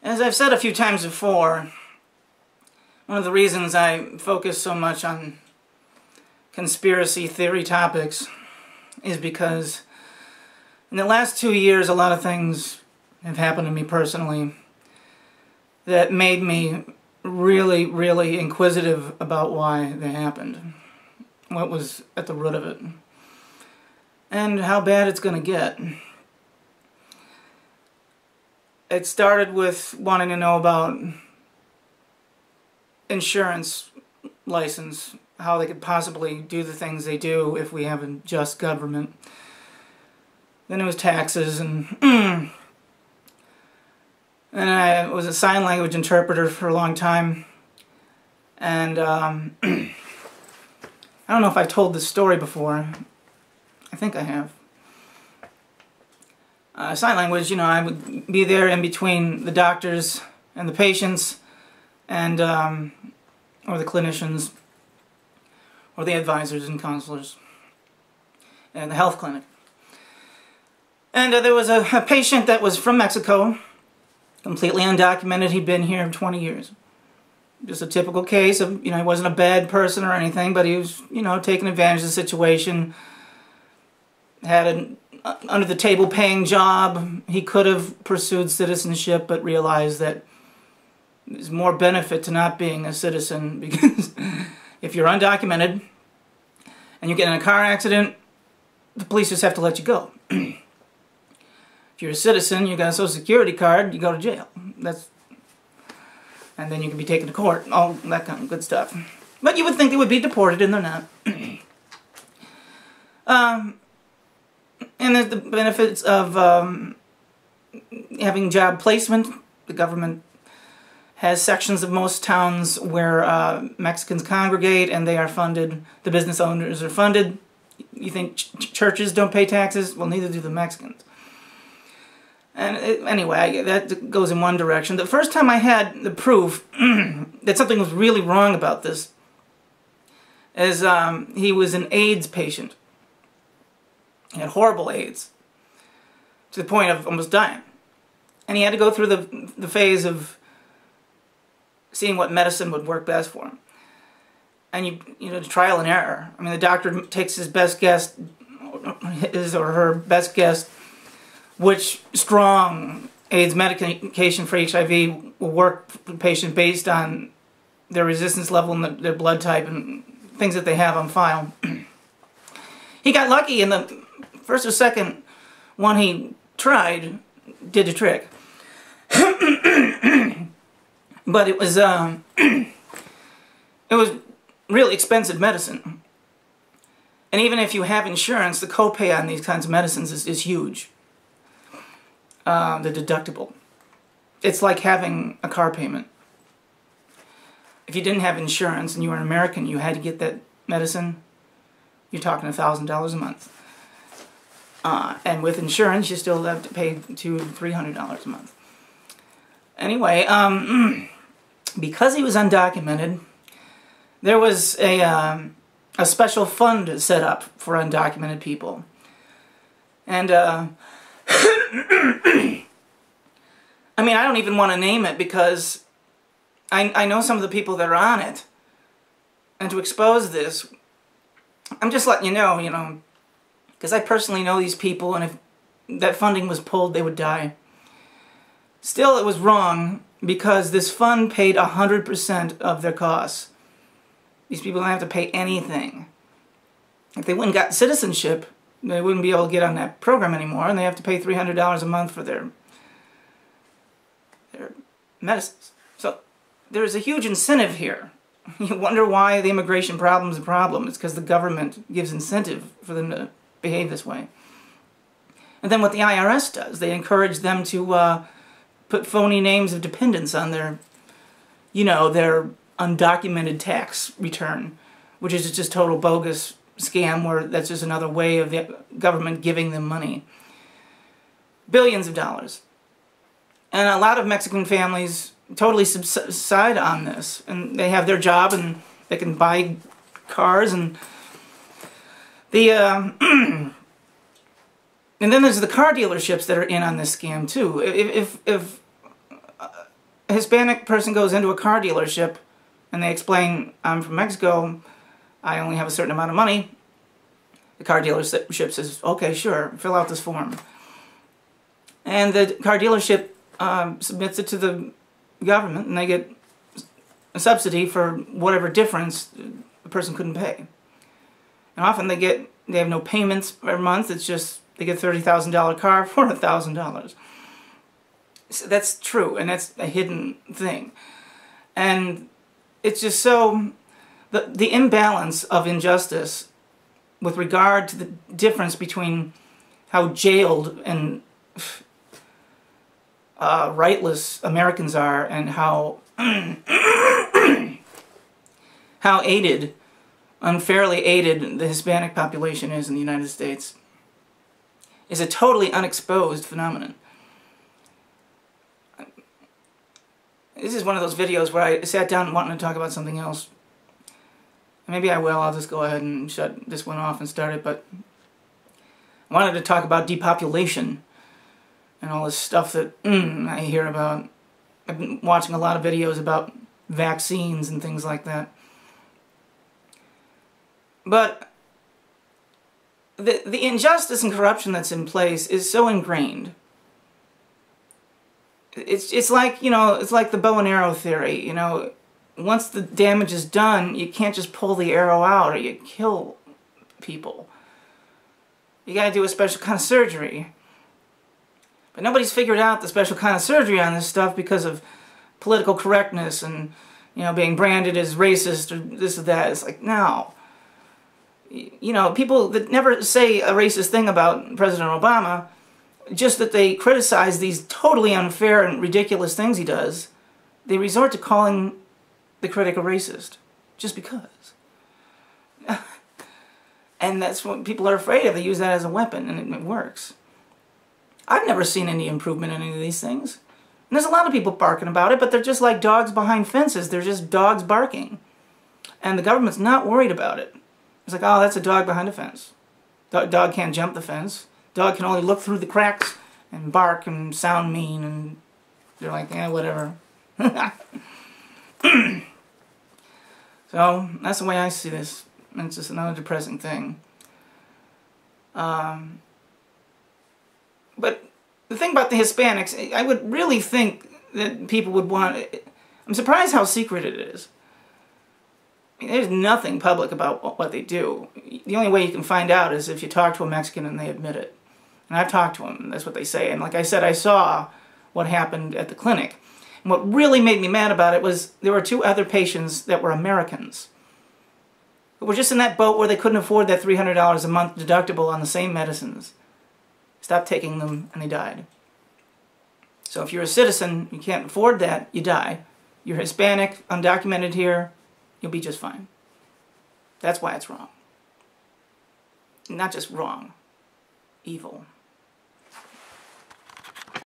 As I've said a few times before, one of the reasons I focus so much on conspiracy theory topics is because in the last 2 years a lot of things have happened to me personally that made me really, really inquisitive about why they happened, what was at the root of it, and how bad it's going to get. It started with wanting to know about insurance license, how they could possibly do the things they do if we have a just government. Then it was taxes, and I was a sign language interpreter for a long time, and I don't know if I've told this story before. I think I have. Sign language, I would be there in between the doctors and the patients, and or the clinicians, or the advisors and counselors, and the health clinic. And there was a patient that was from Mexico, completely undocumented. He'd been here 20 years. Just a typical case of, he wasn't a bad person or anything, but he was, taking advantage of the situation. Had an under-the-table paying job. He could have pursued citizenship, but realized that there's more benefit to not being a citizen, because if you're undocumented and you get in a car accident, the police just have to let you go. If you're a citizen, you got a Social Security card, you go to jail. And then you can be taken to court, all that kind of good stuff. But you would think they would be deported, and they're not. And there's the benefits of having job placement. The government has sections of most towns where Mexicans congregate, and they are funded. The business owners are funded. You think churches don't pay taxes? Well, neither do the Mexicans. And anyway, that goes in one direction. The first time I had the proof that something was really wrong about this is he was an AIDS patient. He had horrible AIDS, to the point of almost dying. And he had to go through the phase of seeing what medicine would work best for him. And trial and error. I mean, the doctor takes his best guess, his or her best guess, which strong AIDS medication for HIV will work for the patient based on their resistance level and their blood type and things that they have on file. He got lucky, and the first or second one he tried did the trick. But it was really expensive medicine. And even if you have insurance, the copay on these kinds of medicines is huge. The deductible. It's like having a car payment. If you didn't have insurance and you were an American, you had to get that medicine, you're talking $1,000 a month. And with insurance, you still have to pay $200 to $300 a month. Anyway, because he was undocumented, there was a special fund set up for undocumented people. And I mean, I don't even want to name it, because I know some of the people that are on it. And to expose this, I'm just letting you know, because I personally know these people, and if that funding was pulled, they would die. Still, it was wrong, because this fund paid 100% of their costs. These people don't have to pay anything. If they wouldn't got citizenship, they wouldn't be able to get on that program anymore, and they have to pay $300 a month for their medicines. So there's a huge incentive here. You wonder why the immigration problem is a problem. It's because the government gives incentive for them to behave this way. And then what the IRS does, they encourage them to put phony names of dependents on their, their undocumented tax return, which is just total bogus scam, where that's just another way of the government giving them money. Billions of dollars. And a lot of Mexican families totally subside on this, and they have their job, and they can buy cars, and the and then there's the car dealerships that are in on this scam too. If a Hispanic person goes into a car dealership and they explain, I'm from Mexico, I only have a certain amount of money, the car dealership says, okay, sure, fill out this form. And the car dealership submits it to the government, and they get a subsidy for whatever difference the person couldn't pay. And often they have no payments per month. It's just they get a $30,000 car for $1,000. So that's true, and that's a hidden thing. And it's just so the imbalance of injustice with regard to the difference between how jailed and rightless Americans are and how how unfairly aided the Hispanic population is in the United States is a totally unexposed phenomenon. This is one of those videos where I sat down wanting to talk about something else. Maybe I will. I'll just go ahead and shut this one off and start it, but I wanted to talk about depopulation and all this stuff that I hear about. I've been watching a lot of videos about vaccines and things like that. But the injustice and corruption that's in place is so ingrained. It's like, you know, it's like the bow and arrow theory, you know. Once the damage is done, you can't just pull the arrow out or you kill people. You gotta do a special kind of surgery. But nobody's figured out the special kind of surgery on this stuff because of political correctness and, you know, being branded as racist or this or that. It's like, no. You know, people that never say a racist thing about President Obama, just that they criticize these totally unfair and ridiculous things he does, they resort to calling the critic a racist, just because. And that's what people are afraid of. They use that as a weapon, and it works. I've never seen any improvement in any of these things. And there's a lot of people barking about it, but they're just like dogs behind fences. They're just dogs barking. And the government's not worried about it. It's like, oh, that's a dog behind a fence. Dog can't jump the fence. Dog can only look through the cracks and bark and sound mean, and they're like, yeah, whatever. So, that's the way I see this. It's just another depressing thing. But the thing about the Hispanics, I would really think that people would want... I'm surprised how secret it is. I mean, there's nothing public about what they do. The only way you can find out is if you talk to a Mexican and they admit it. And I've talked to them, and that's what they say. And like I said, I saw what happened at the clinic. And what really made me mad about it was there were 2 other patients that were Americans who were just in that boat where they couldn't afford that $300 a month deductible on the same medicines. Stopped taking them, and they died. So if you're a citizen, you can't afford that, you die. You're Hispanic, undocumented here, you'll be just fine. That's why it's wrong. Not just wrong, evil.